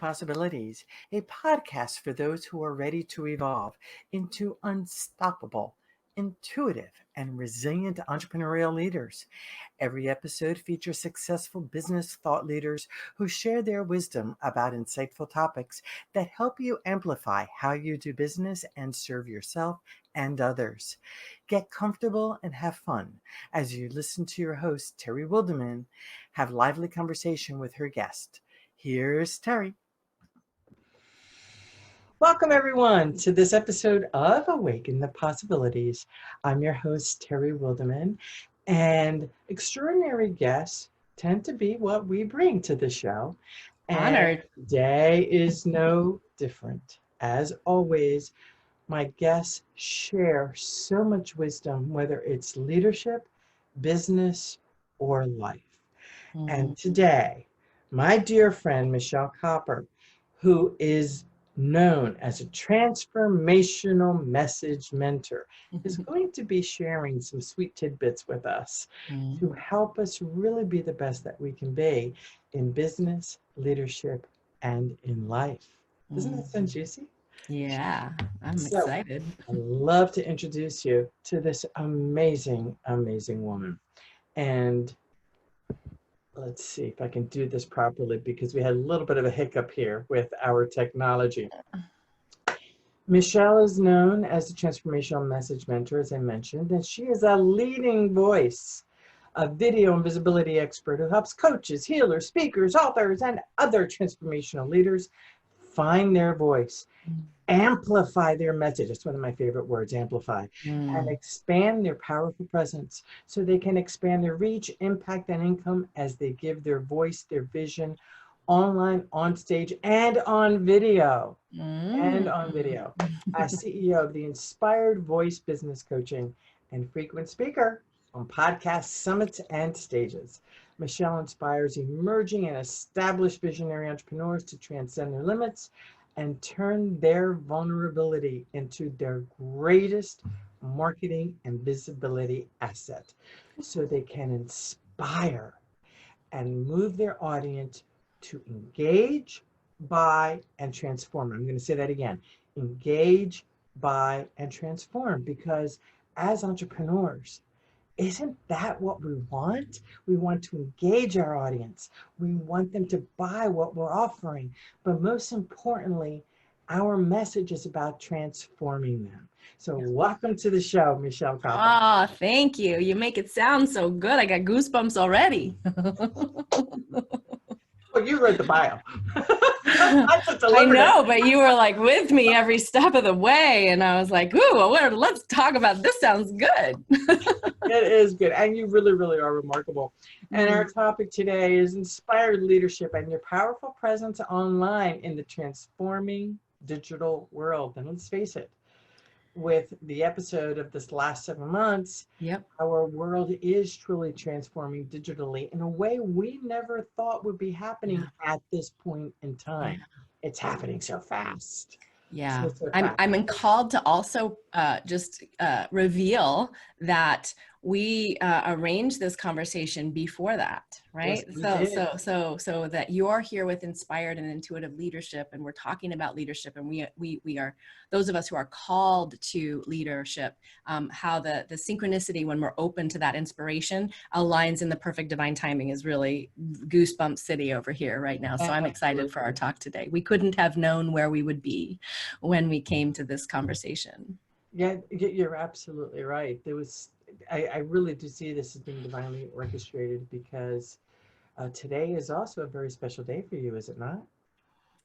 Possibilities, a podcast for those who are ready to evolve into unstoppable, intuitive, and resilient entrepreneurial leaders. Every episode features successful business thought leaders who share their wisdom about insightful topics that help you amplify how you do business and serve yourself and others. Get comfortable and have fun as you listen to your host, Terry Wildemann, have lively conversation with her guest. Here's Terry. Welcome, everyone, to this episode of Awaken the Possibilities. I'm your host, Terry Wildemann, and extraordinary guests tend to be what we bring to the show. Honored. And today is no different. As always, my guests share so much wisdom, whether it's leadership, business, or life. And today, my dear friend, Michelle Kopper, who is known as a Transformational Message Mentor, is going to be sharing some sweet tidbits with us to help us really be the best that we can be in business, leadership, and in life. Doesn't that sound juicy? Yeah, I'm excited. I'd love to introduce you to this amazing, amazing woman. And let's see if I can do this properly because we had a little bit of a hiccup here with our technology. Michelle is known as the Transformational Message Mentor, as I mentioned, and she is a leading voice, a video and visibility expert who helps coaches, healers, speakers, authors, and other transformational leaders find their voice, amplify their message. It's one of my favorite words, amplify, and expand their powerful presence so they can expand their reach, impact, and income as they give their voice, their vision online, on stage, and on video. And on video. As CEO of the Inspired Voice Business Coaching and frequent speaker on podcasts, summits, and stages. Michelle inspires emerging and established visionary entrepreneurs to transcend their limits and turn their vulnerability into their greatest marketing and visibility asset so they can inspire and move their audience to engage, buy, and transform. I'm going to say that again. Engage, buy, and transform, because as entrepreneurs, isn't that what we want? We want to engage our audience. We want them to buy what we're offering. But most importantly, our message is about transforming them. So welcome to the show, Michelle Kopper. Oh, thank you. You make it sound so good. I got goosebumps already. Well, you wrote the bio. I know, but you were like with me every step of the way. And I was like, ooh, let's talk about this. Sounds good. It is good. And you really, really are remarkable. And our topic today is inspired leadership and your powerful presence online in the transforming digital world. And let's face it, with the episode of this last 7 months, our world is truly transforming digitally in a way we never thought would be happening at this point in time. It's happening so fast. Yeah, I'm called to also just reveal that we arranged this conversation before that, right? Yes, so that you're here with inspired and intuitive leadership, and we're talking about leadership, and we are those of us who are called to leadership. How the synchronicity when we're open to that inspiration aligns in the perfect divine timing is really goosebump city over here right now. So I'm excited for our talk today. We couldn't have known where we would be when we came to this conversation. Yeah, you're absolutely right. I really do see this as being divinely orchestrated because today is also a very special day for you, is it not?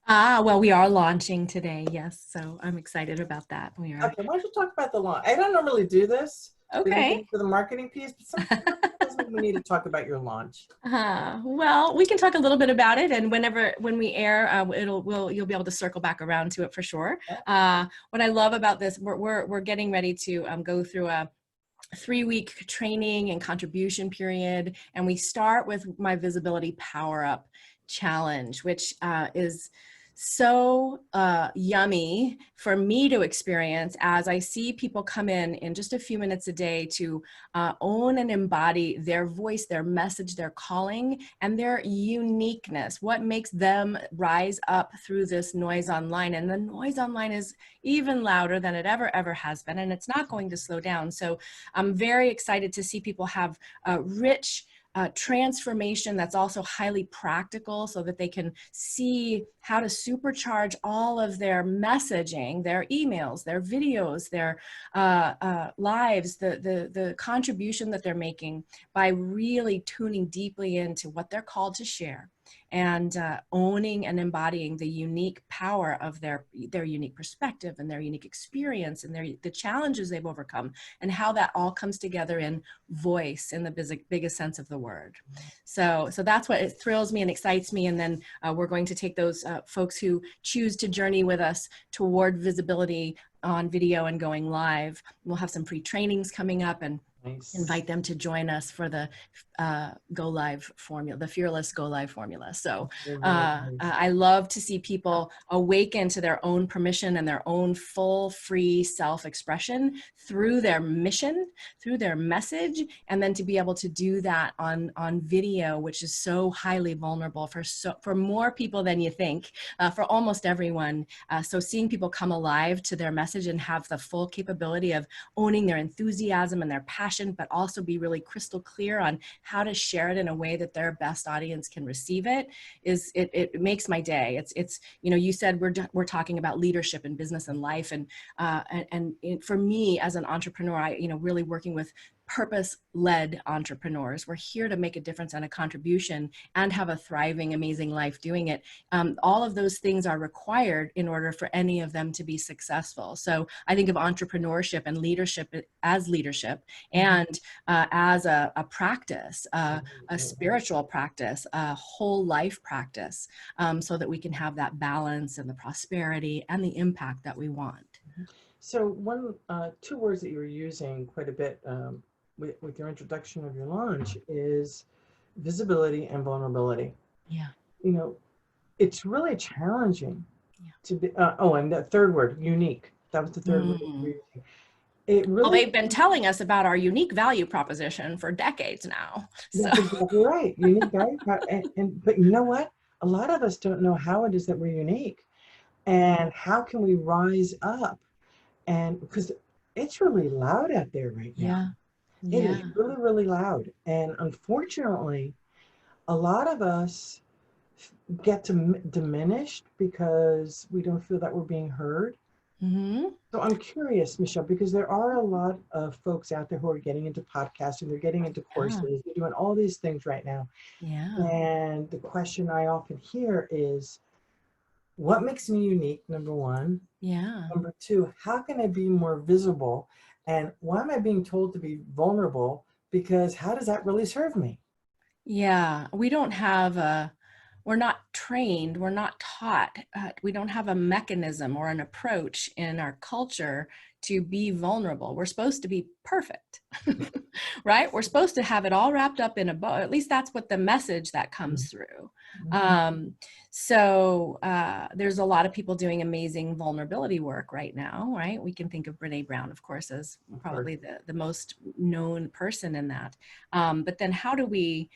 Well, we are launching today, yes. So I'm excited about that. We are. Okay, why don't you talk about the launch? I don't normally do this. Okay. For the marketing piece, but sometimes we need to talk about your launch. Well, we can talk a little bit about it, and when we air, you'll be able to circle back around to it for sure. What I love about this, we're getting ready to go through a 3-week training and contribution period, and we start with my Visibility Power Up Challenge, which is so yummy for me to experience as I see people come in just a few minutes a day to own and embody their voice, their message, their calling, and their uniqueness. What makes them rise up through this noise online? And the noise online is even louder than it ever has been, and it's not going to slow down. So I'm very excited to see people have rich transformation that's also highly practical, so that they can see how to supercharge all of their messaging, their emails, their videos, their lives, the contribution that they're making by really tuning deeply into what they're called to share, and owning and embodying the unique power of their unique perspective and their unique experience and the challenges they've overcome, and how that all comes together in voice in the biggest sense of the word. So that's what it thrills me and excites me. And then we're going to take those folks who choose to journey with us toward visibility on video and going live. We'll have some free trainings coming up, and invite them to join us for the Go Live formula, the Fearless Go Live formula. So I love to see people awaken to their own permission and their own full, free self-expression through their mission, through their message, and then to be able to do that on video, which is so highly vulnerable for more people than you think, for almost everyone. So seeing people come alive to their message and have the full capability of owning their enthusiasm and their passion, but also be really crystal clear on how to share it in a way that their best audience can receive it, it makes my day. It's you said we're talking about leadership in business and life, and for me as an entrepreneur, I really working with purpose-led entrepreneurs. We're here to make a difference and a contribution and have a thriving, amazing life doing it. All of those things are required in order for any of them to be successful. So I think of entrepreneurship and leadership as leadership, and as a practice, a spiritual practice, a whole life practice, so that we can have that balance and the prosperity and the impact that we want. So two words that you were using quite a bit with your introduction of your launch is visibility and vulnerability. Yeah. It's really challenging to be, and the third word, unique. That was the third word you were using. Well, they've been telling us about our unique value proposition for decades now. That's exactly right. Unique value but you know what? A lot of us don't know how it is that we're unique, and how can we rise up, and because it's really loud out there right now. It is really, really loud. And unfortunately, a lot of us get diminished because we don't feel that we're being heard. So I'm curious, Michelle, because there are a lot of folks out there who are getting into podcasting, they're getting into courses, they're doing all these things right now. And the question I often hear is, what makes me unique, number one? Number two, how can I be more visible? And why am I being told to be vulnerable? Because how does that really serve me? We're not trained, we're not taught, we don't have a mechanism or an approach in our culture to be vulnerable. We're supposed to be perfect, right? We're supposed to have it all wrapped up in a bow. At least that's what the message that comes through. So there's a lot of people doing amazing vulnerability work right now, right? We can think of Brene Brown, of course, as probably the most known person in that. But then how do we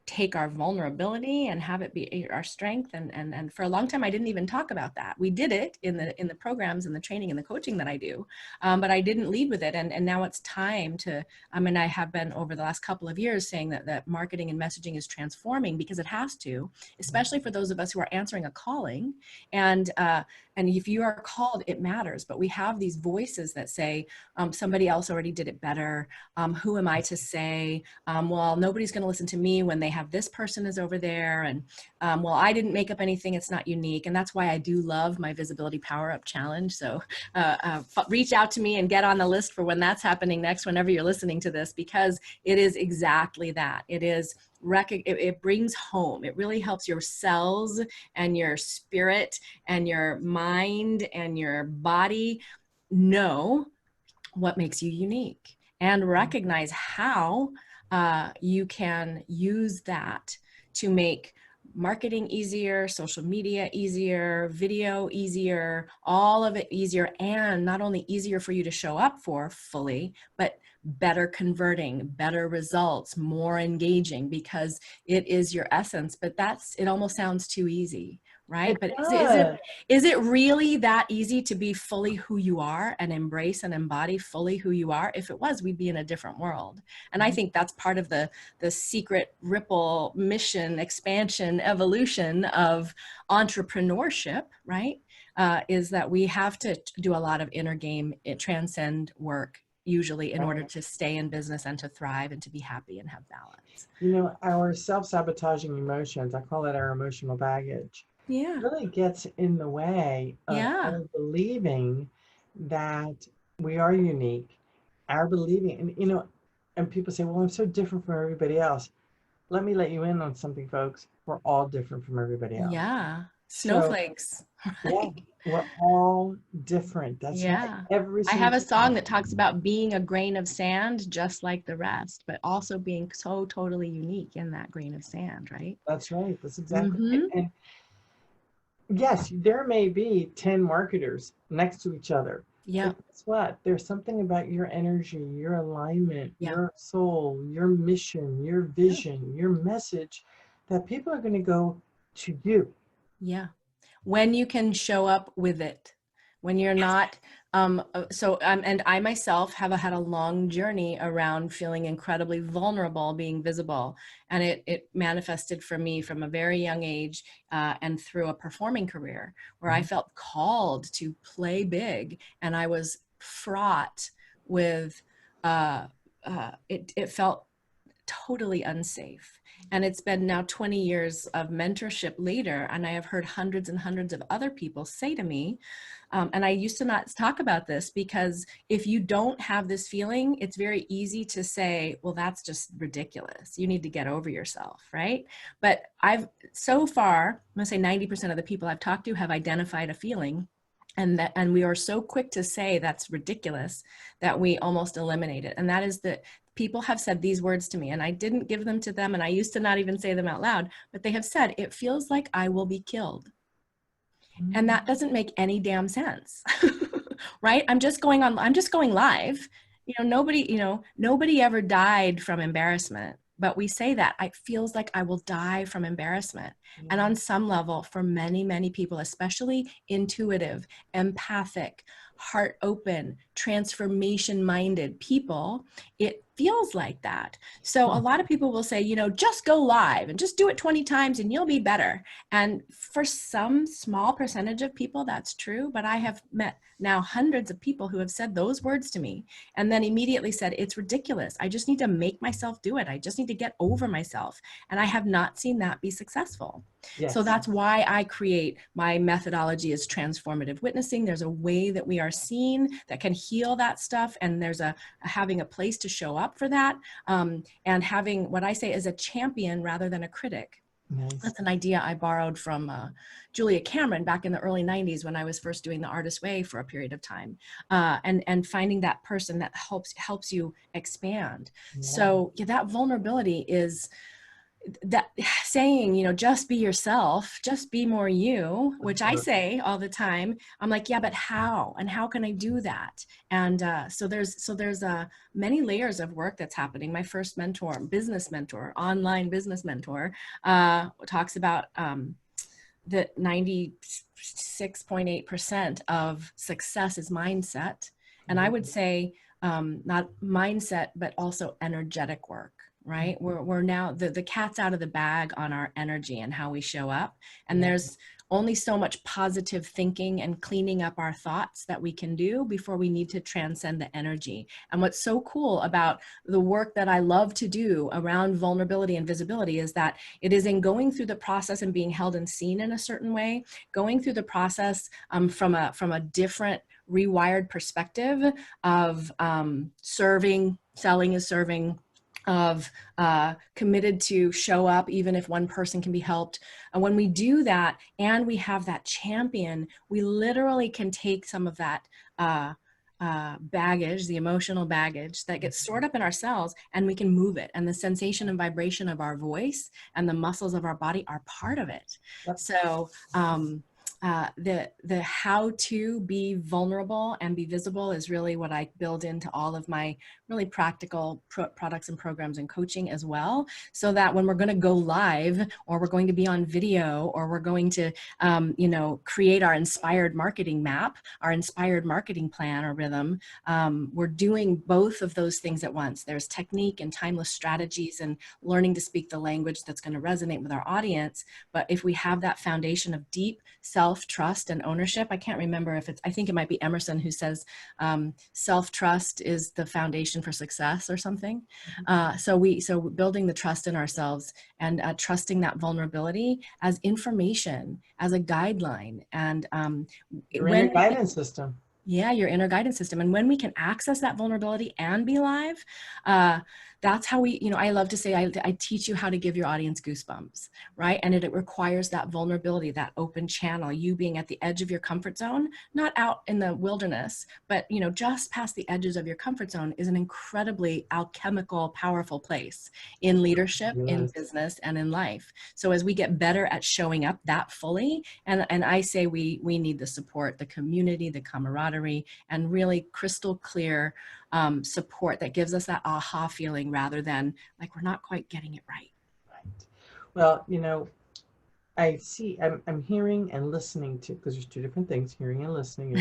take our vulnerability and have it be our strength? And for a long time, I didn't even talk about that. We did it in the programs and the training and the coaching that I do, but I didn't lead with it. And now it's time to, I have been over the last couple of years saying that marketing and messaging is transforming, because it has to, especially for those of us who are answering a calling. And if you are called, it matters. But we have these voices that say, somebody else already did it better. Who am I to say? Well, nobody's going to listen to me when they have this person is over there. And well, I didn't make up anything. It's not unique. And that's why I do love my Visibility Power Up Challenge. So reach out to me and get on the list for when that's happening next, whenever you're listening to this, because it is exactly that. It brings home. It really helps your cells and your spirit and your mind and your body know what makes you unique, and recognize how you can use that to make marketing easier, social media easier, video easier, all of it easier, and not only easier for you to show up for fully, but better converting, better results, more engaging, because it is your essence. But it almost sounds too easy, right? It But does. is it really that easy to be fully who you are and embrace and embody fully who you are? If it was, we'd be in a different world. And I think that's part of the secret ripple mission, expansion, evolution of entrepreneurship, right? Is that we have to do a lot of inner game, transcend work, usually, in order to stay in business and to thrive and to be happy and have balance. You know, our self-sabotaging emotions, I call it our emotional baggage, Yeah. really gets in the way of Yeah. our believing that we are unique, our believing, and you know, and people say, well, I'm so different from everybody else. Let me let you in on something, folks. We're all different from everybody else. Yeah. So, Snowflakes. yeah, we're all different. That's right. Yeah. Every I have a single song one. that talks about being a grain of sand just like the rest, but also being so totally unique in that grain of sand, right? That's right. That's exactly it. Mm-hmm. And yes, there may be 10 marketers next to each other. Yeah. But guess what? There's something about your energy, your alignment, Yeah. your soul, your mission, your vision, your message that people are going to go to you. Yeah. When you can show up with it, when you're not, and I myself have had a long journey around feeling incredibly vulnerable, being visible. And it manifested for me from a very young age, and through a performing career where I felt called to play big. And I was fraught with, it felt totally unsafe. And it's been now 20 years of mentorship later, and I have heard hundreds and hundreds of other people say to me, and I used to not talk about this, because if you don't have this feeling, it's very easy to say, well, that's just ridiculous. You need to get over yourself, right? But so far, I'm gonna say 90% of the people I've talked to have identified a feeling, and we are so quick to say that's ridiculous that we almost eliminate it. And that is that people have said these words to me, and I didn't give them to them, and I used to not even say them out loud, but they have said, it feels like I will be killed. And that doesn't make any damn sense. Right? I'm just going live. Nobody ever died from embarrassment, but we say that it feels like I will die from embarrassment. And on some level, for many, many people, especially intuitive, empathic, heart open, transformation minded people, it feels like that. So a lot of people will say, just go live and just do it 20 times and you'll be better. And for some small percentage of people, that's true. But I have met now hundreds of people who have said those words to me and then immediately said, it's ridiculous. I just need to make myself do it. I just need to get over myself. And I have not seen that be successful. Yes. So that's why I create my methodology is transformative witnessing. There's a way that we are seen that can heal that stuff. And there's having a place to show up for that. And having what I say is a champion rather than a critic. Nice. That's an idea I borrowed from Julia Cameron back in the early 90s when I was first doing the Artist Way for a period of time, and finding that person that helps you expand. Yeah. So that vulnerability is that saying, just be yourself, just be more you, which I say all the time. I'm like, yeah, but how? And how can I do that? And so there's many layers of work that's happening. My first mentor, online business mentor, talks about that 96.8% of success is mindset. And I would say not mindset, but also energetic work. Right? We're now, the cat's out of the bag on our energy and how we show up. And there's only so much positive thinking and cleaning up our thoughts that we can do before we need to transcend the energy. And what's so cool about the work that I love to do around vulnerability and visibility is that it is in going through the process and being held and seen in a certain way, going through the process from a different rewired perspective of selling is serving, of committed to show up even if one person can be helped. And when we do that and we have that champion, we literally can take some of that baggage, the emotional baggage that gets stored up in our cells, and we can move it. And the sensation and vibration of our voice and the muscles of our body are part of it. Yep. So the how to be vulnerable and be visible is really what I build into all of my really practical products and programs and coaching as well. So that when we're going to go live, or we're going to be on video, or we're going to, create our inspired marketing map, our inspired marketing plan or rhythm, we're doing both of those things at once. There's technique and timeless strategies and learning to speak the language that's going to resonate with our audience. But if we have that foundation of deep self-trust and ownership, I can't remember if I think it might be Emerson who says self-trust is the foundation for success or something. So building the trust in ourselves and trusting that vulnerability as information, as a guideline, and your inner guidance system. Yeah, your inner guidance system. And when we can access that vulnerability and be live, that's how we, I love to say, I teach you how to give your audience goosebumps, right? And it requires that vulnerability, that open channel, you being at the edge of your comfort zone, not out in the wilderness, but, just past the edges of your comfort zone is an incredibly alchemical, powerful place in leadership, in business, and in life. So as we get better at showing up that fully, and I say we need the support, the community, the camaraderie, and really crystal clear support that gives us that aha feeling rather than like we're not quite getting it right. Right. Well, I'm hearing and listening to, because there's two different things, hearing and listening.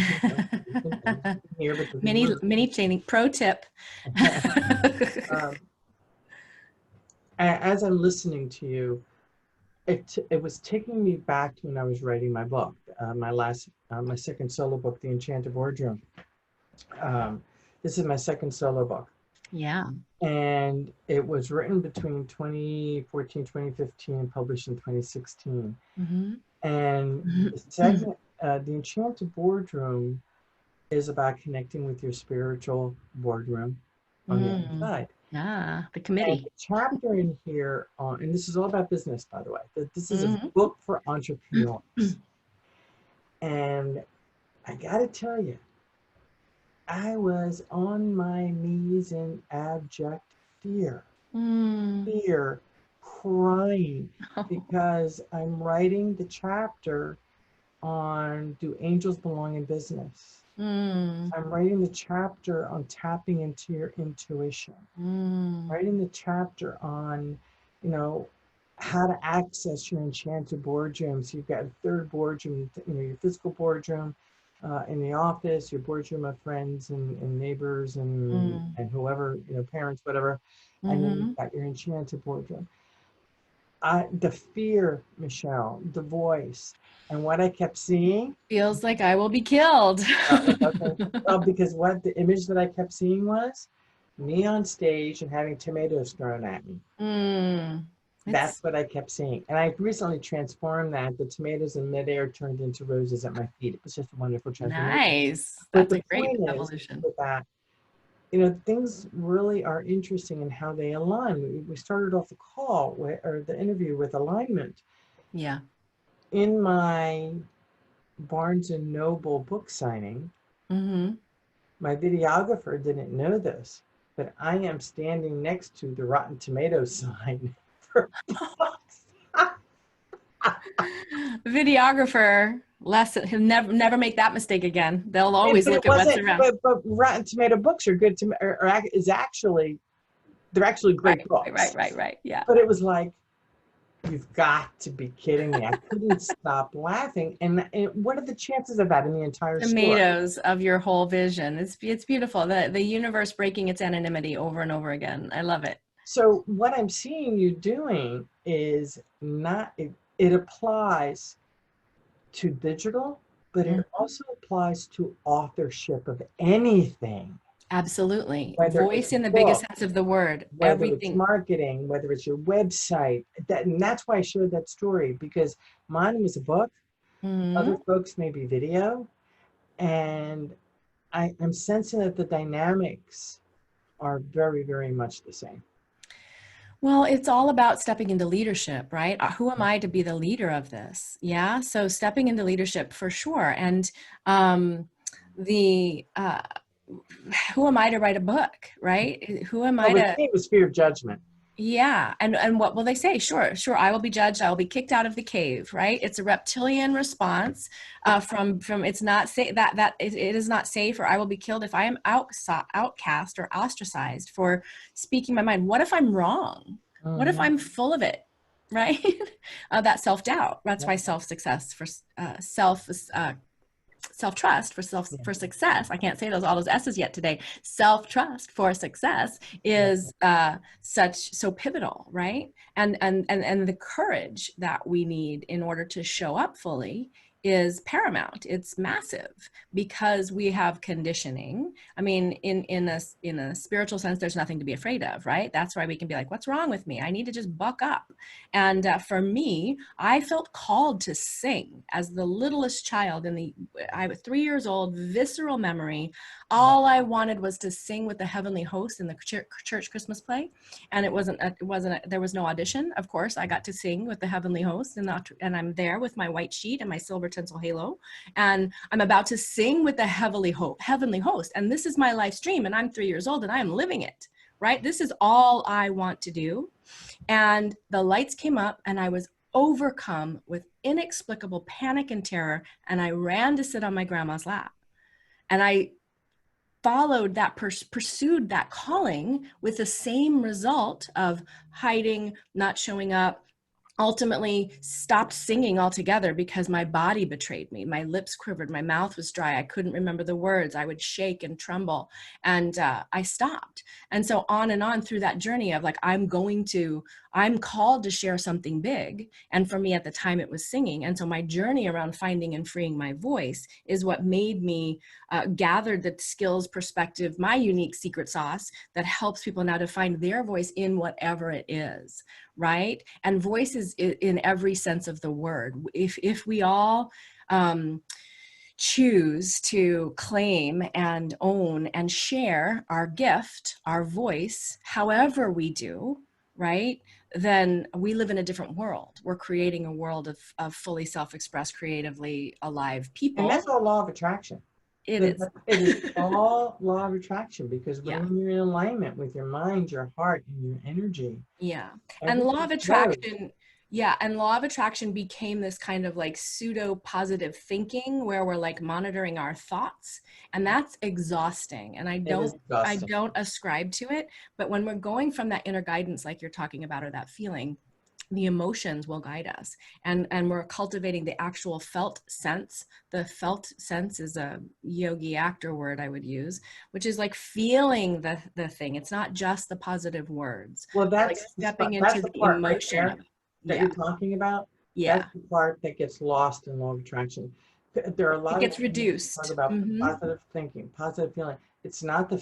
Mini training pro tip. As I'm listening to you, it was taking me back to when I was writing my book, my second solo book, The Enchanted Wardrobe. This is my second solo book. Yeah. And it was written between 2014, 2015, and published in 2016. Mm-hmm. And the segment, The Enchanted Wardrobe, is about connecting with your spiritual boardroom on the other side. Yeah, the committee. And the chapter in here, and this is all about business, by the way. This is a book for entrepreneurs. And I got to tell you, I was on my knees in abject fear, crying, because I'm writing the chapter on Do Angels Belong in Business? I'm writing the chapter on tapping into your intuition, writing the chapter on, how to access your enchanted boardroom. So you've got a third boardroom, your physical boardroom, in the office, your boardroom of friends and neighbors and whoever, parents, whatever. And then you've got your enchanted boardroom. The fear, Michelle, the voice, and what I kept seeing. Feels like I will be killed. Well, because what the image that I kept seeing was me on stage and having tomatoes thrown at me. That's what I kept seeing. And I recently transformed that. The tomatoes in midair turned into roses at my feet. It was just a wonderful transformation. Nice. That's a great evolution. With that, things really are interesting in how they align. We started off the call or the interview with alignment. Yeah. In my Barnes and Noble book signing, my videographer didn't know this, but I am standing next to the Rotten Tomatoes sign. Videographer lesson, he'll never make that mistake again. They'll always look at what's around. But Rotten Tomato books are good they're actually great books. Right. Yeah. But it was like, you've got to be kidding me. I couldn't stop laughing. And what are the chances of that in the entire tomatoes story? Of your whole vision? It's beautiful. The universe breaking its anonymity over and over again. I love it. So what I'm seeing you doing is it applies to digital, but it also applies to authorship of anything. Absolutely. Voice in the biggest sense of the word. Whether everything. It's marketing, whether it's your website. And that's why I showed that story, because mine was a book. Other folks may be video. And I'm sensing that the dynamics are very, very much the same. Well, it's all about stepping into leadership, right? Who am I to be the leader of this? Yeah. So stepping into leadership for sure. And who am I to write a book, right? Who am I Well, the to, key was fear of judgment. yeah. And what will they say? Sure, I will be judged. I will be kicked out of the cave, right? It's a reptilian response from it's not safe, that it is not safe, or I will be killed if I am outcast or ostracized for speaking my mind. What if I'm wrong? What if I'm full of it? Right? That self-doubt. That's why self-success for self-trust for success. I can't say all those S's yet today. Self-trust for success is so pivotal, right? And the courage that we need in order to show up fully is paramount. It's massive because we have conditioning. I mean, in a spiritual sense, there's nothing to be afraid of, right? That's why we can be like, what's wrong with me? I need to just buck up. And for me, I felt called to sing as the littlest child. I was 3 years old, visceral memory. All I wanted was to sing with the heavenly host in the church Christmas play. And there was no audition. Of course, I got to sing with the heavenly host, and I'm there with my white sheet and my silver tinsel halo. And I'm about to sing with the heavenly host. And this is my life stream. And I'm 3 years old and I am living it, right? This is all I want to do. And the lights came up and I was overcome with inexplicable panic and terror. And I ran to sit on my grandma's lap. And I followed that, pursued that calling with the same result of hiding, not showing up, ultimately stopped singing altogether because my body betrayed me. My lips quivered, my mouth was dry. I couldn't remember the words. I would shake and tremble, and I stopped. And so on through that journey of like, I'm called to share something big. And for me at the time it was singing. And so my journey around finding and freeing my voice is what made me gather the skills, perspective, my unique secret sauce that helps people now to find their voice in whatever it is. Right? And voice is in every sense of the word. If we all choose to claim and own and share our gift, our voice, however we do, right, then we live in a different world. We're creating a world of fully self-expressed, creatively alive people. And that's all law of attraction. It is all law of attraction, because when you're in alignment with your mind, your heart, and your energy. Yeah. And law of attraction. Yeah. And law of attraction became this kind of like pseudo positive thinking where we're like monitoring our thoughts, and that's exhausting. And I don't ascribe to it, but when we're going from that inner guidance, like you're talking about, or that feeling, the emotions will guide us, and we're cultivating the actual felt sense. The felt sense is a yogi actor word I would use, which is like feeling the thing. It's not just the positive words. Well, that's like stepping into the emotion right that you're talking about. That's the part that gets lost in law of attraction. There are a lot. It gets reduced. Talk about positive thinking, positive feeling. It's not the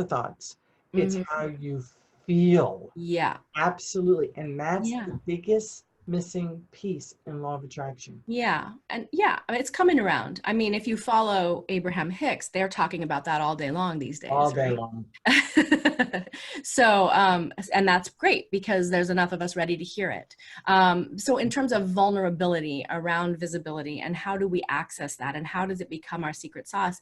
thoughts. It's how you feel. Yeah. Absolutely. And that's the biggest missing piece in law of attraction. Yeah. And it's coming around. I mean, if you follow Abraham Hicks, they're talking about that all day long these days. All day long. So, and that's great because there's enough of us ready to hear it. So in terms of vulnerability around visibility and how do we access that and how does it become our secret sauce,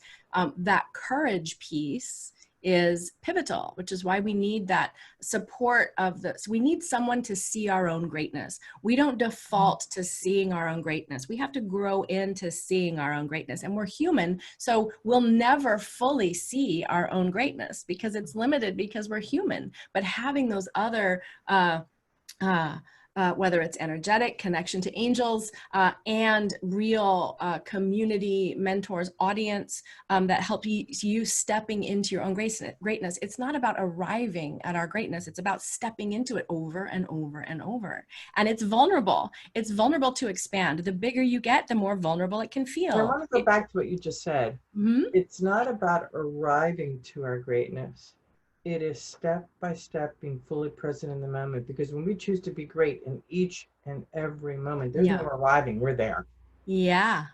that courage piece is pivotal, which is why we need that support of this. We need someone to see our own greatness. We don't default to seeing our own greatness. We have to grow into seeing our own greatness. And we're human, so we'll never fully see our own greatness because it's limited because we're human. But having those other whether it's energetic connection to angels and real community mentors, audience that help you stepping into your own greatness. It's not about arriving at our greatness. It's about stepping into it over and over and over. And it's vulnerable. It's vulnerable to expand. The bigger you get, the more vulnerable it can feel. I want to go back to what you just said. It's not about arriving to our greatness. It is step by step being fully present in the moment, because when we choose to be great in each and every moment, there's no arriving, we're there. Yeah.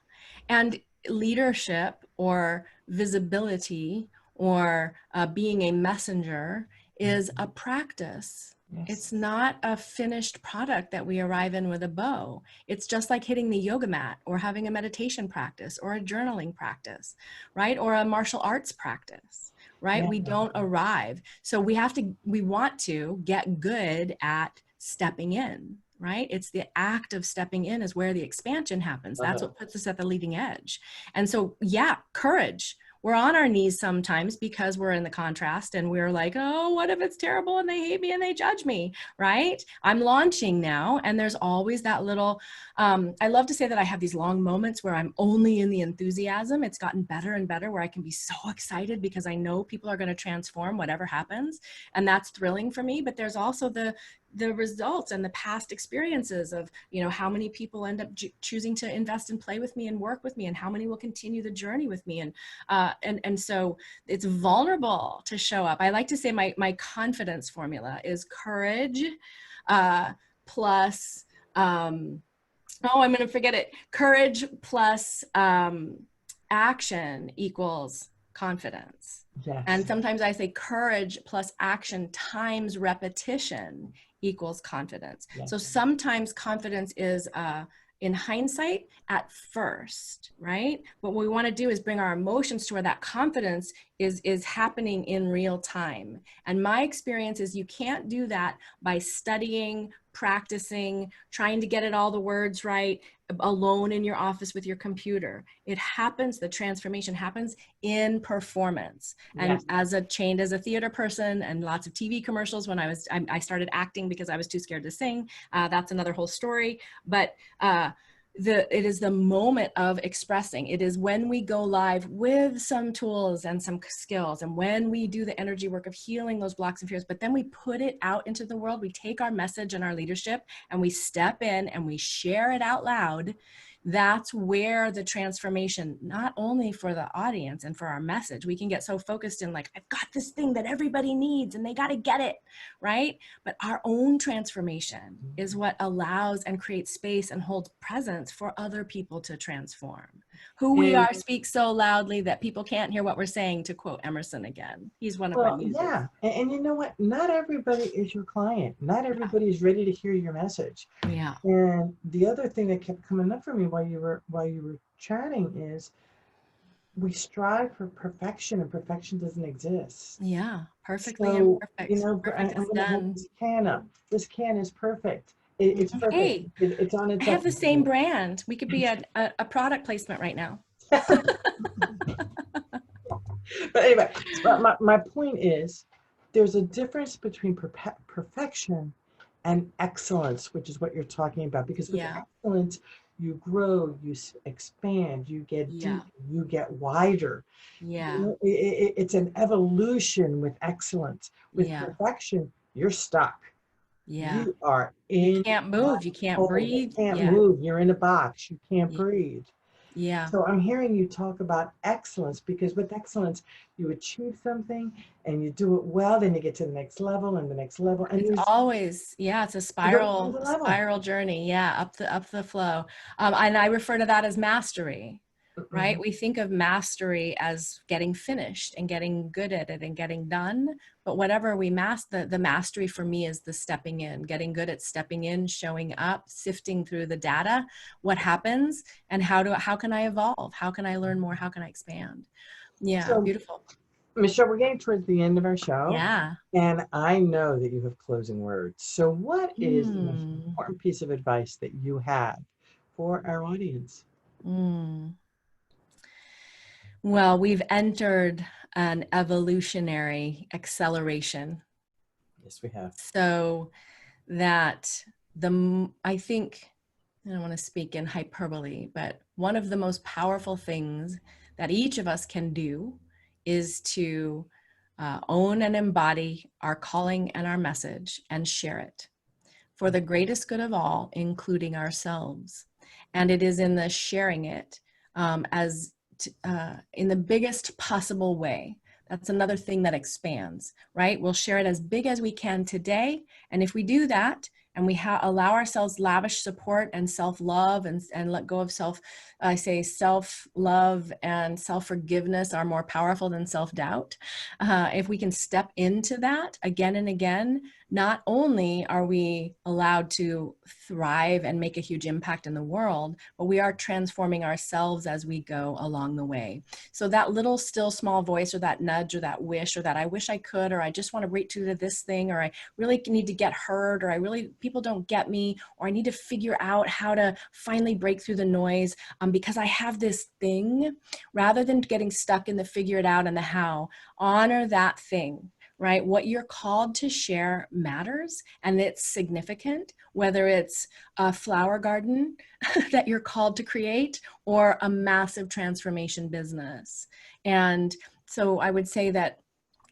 And leadership or visibility or being a messenger is a practice. Yes. It's not a finished product that we arrive in with a bow. It's just like hitting the yoga mat or having a meditation practice or a journaling practice, right? Or a martial arts practice, right? Yeah. We don't arrive. So we want to get good at stepping in, right? It's the act of stepping in is where the expansion happens. That's what puts us at the leading edge. And so, yeah, courage. We're on our knees sometimes because we're in the contrast and we're like, oh, what if it's terrible and they hate me and they judge me, right? I'm launching now. And there's always that little, I love to say that I have these long moments where I'm only in the enthusiasm. It's gotten better and better where I can be so excited because I know people are going to transform whatever happens. And that's thrilling for me. But there's also the results and the past experiences of, you know, how many people end up choosing to invest and play with me and work with me and how many will continue the journey with me. And so it's vulnerable to show up. I like to say my confidence formula is courage plus, I'm going to forget it. Courage plus action equals confidence. Yes. And sometimes I say courage plus action times repetition equals confidence. Yes. So sometimes confidence is in hindsight at first, right? But what we want to do is bring our emotions to where that confidence is happening in real time. And my experience is you can't do that by studying, practicing, trying to get it all the words right, alone in your office with your computer. It happens, the transformation happens in performance. And Yes. as a theater person and lots of TV commercials when I started acting because I was too scared to sing. That's another whole story. But it is the moment of expressing. It is when we go live with some tools and some skills, and when we do the energy work of healing those blocks and fears, but then we put it out into the world. We take our message and our leadership and we step in and we share it out loud. That's where the transformation, not only for the audience and for our message, we can get so focused in like, I've got this thing that everybody needs and they got to get it, right? But our own transformation is what allows and creates space and holds presence for other people to transform. Who we are speaks so loudly that people can't hear what we're saying, to quote Emerson again. He's one of my muses. Yeah. And you know what? Not everybody is your client. Not everybody is ready to hear your message. Yeah. And the other thing that kept coming up for me while you were chatting is we strive for perfection, and perfection doesn't exist. Yeah, perfectly So, imperfect. you know, Perfect I'm is going to hold done. this can up. This can is perfect. It's perfect. Hey, It's on its I have own. the same brand. We could be a product placement right now. But anyway, my point is there's a difference between perfection and excellence, which is what you're talking about. Because with excellence, you grow, you expand, you get deep, you get wider. Yeah. You know, it's an evolution with excellence. With perfection, you're stuck. Yeah. You are in. You can't move. You can't breathe. You can't move. You're in a box. You can't breathe. Yeah. So I'm hearing you talk about excellence, because with excellence, you achieve something and you do it well, then you get to the next level and the next level. And It's always, it's a spiral journey. Yeah. Up the flow. And I refer to that as mastery, right? We think of mastery as getting finished and getting good at it and getting done. But whatever we master, the mastery for me is the stepping in, getting good at stepping in, showing up, sifting through the data, what happens, and how can I evolve? How can I learn more? How can I expand? Yeah, so, beautiful. Michelle, we're getting towards the end of our show. Yeah. And I know that you have closing words. So what is the most important piece of advice that you have for our audience? Well, we've entered an evolutionary acceleration. Yes, we have. So that I think, I don't want to speak in hyperbole, but one of the most powerful things that each of us can do is to own and embody our calling and our message and share it for the greatest good of all, including ourselves. And it is in the sharing it in the biggest possible way. That's another thing that expands, right? We'll share it as big as we can today. And if we do that, and we allow ourselves lavish support and self-love and let go of self-love and self-forgiveness are more powerful than self-doubt. If we can step into that again and again, not only are we allowed to thrive and make a huge impact in the world, but we are transforming ourselves as we go along the way. So that little still small voice, or that nudge, or that wish, or that I wish I could, or I just want to break through to this thing, or I really need to get heard, or people don't get me, or I need to figure out how to finally break through the noise because I have this thing, rather than getting stuck in the figure it out and the how, honor that thing. Right? What you're called to share matters, and it's significant, whether it's a flower garden that you're called to create or a massive transformation business. And so I would say that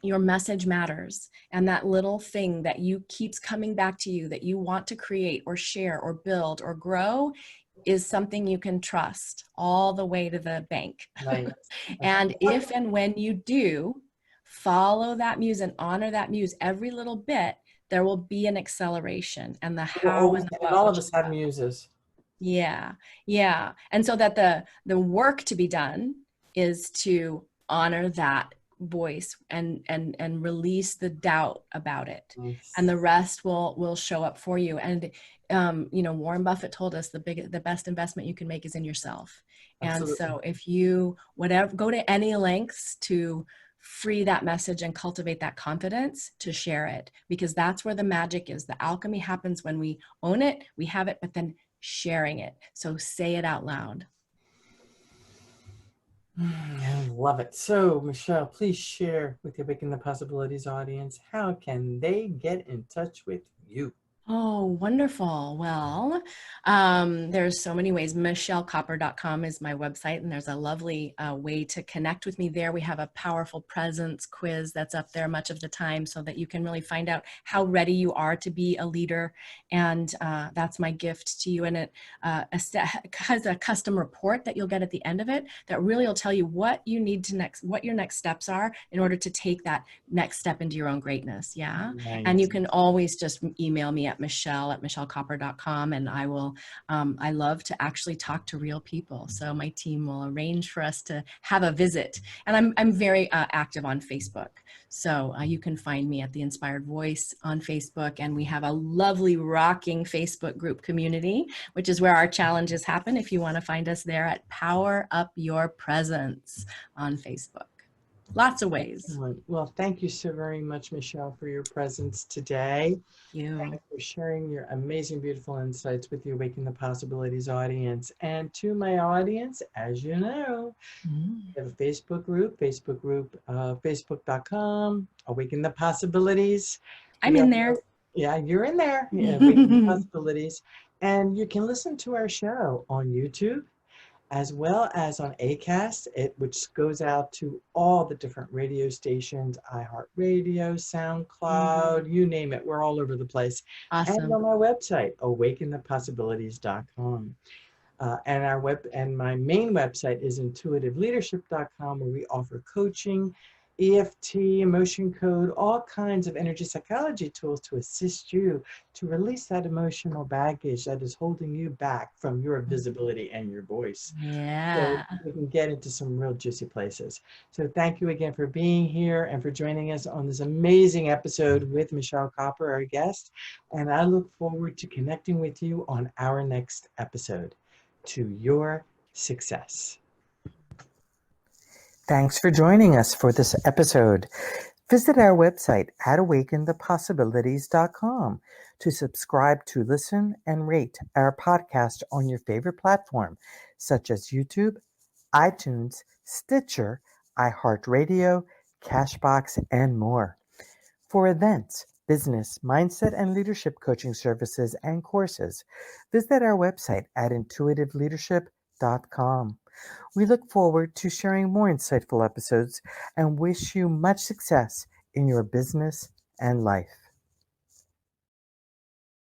your message matters, and that little thing that you keeps coming back to you that you want to create or share or build or grow is something you can trust all the way to the bank. Right. And if and when you do follow that muse and honor that muse every little bit, there will be an acceleration, and the how and the what. All of us have muses. Yeah. Yeah. And so that the work to be done is to honor that voice and release the doubt about it. Nice. And the rest will show up for you. And Warren Buffett told us the best investment you can make is in yourself. Absolutely. And so if you go to any lengths to free that message and cultivate that confidence to share it, because that's where the magic is. The alchemy happens when we own it, we have it, but then sharing it. So say it out loud. I love it. So, Michelle, please share with the Awaken the Possibilities audience, how can they get in touch with you? Oh, wonderful. Well, there's so many ways. MichelleKopper.com is my website, and there's a lovely way to connect with me there. We have a powerful presence quiz that's up there much of the time, so that you can really find out how ready you are to be a leader. And that's my gift to you. And it has a custom report that you'll get at the end of it that really will tell you what you need to what your next steps are in order to take that next step into your own greatness. Yeah. Nice. And you can always just email me at michelle@michellekopper.com, and I will, I love to actually talk to real people. So my team will arrange for us to have a visit. And I'm very active on Facebook. So you can find me at The Inspired Voice on Facebook. And we have a lovely rocking Facebook group community, which is where our challenges happen. If you want to find us there, at Power Up Your Presence on Facebook. Lots of ways. Excellent. Well, thank you so very much, Michelle, for your presence today. Thank you. Thank you for sharing your amazing, beautiful insights with the Awaken the Possibilities audience. And to my audience, as you know, we have a Facebook group, facebook.com, Awaken the Possibilities. I'm in there. Yeah, you're in there. Yeah, Awaken the Possibilities. And you can listen to our show on YouTube, as well as on Acast, which goes out to all the different radio stations, iHeartRadio, SoundCloud, you name it. We're all over the place. Awesome. And on our website, awakenthepossibilities.com. And my main website is intuitiveleadership.com, where we offer coaching, EFT, emotion code, all kinds of energy psychology tools to assist you to release that emotional baggage that is holding you back from your visibility and your voice. Yeah. So we can get into some real juicy places. So thank you again for being here and for joining us on this amazing episode with Michelle Kopper, our guest. And I look forward to connecting with you on our next episode. To your success. Thanks for joining us for this episode. Visit our website at awakenthepossibilities.com to subscribe to, listen, and rate our podcast on your favorite platform, such as YouTube, iTunes, Stitcher, iHeartRadio, Cashbox, and more. For events, business, mindset, and leadership coaching services and courses, visit our website at intuitiveleadership.com. We look forward to sharing more insightful episodes and wish you much success in your business and life.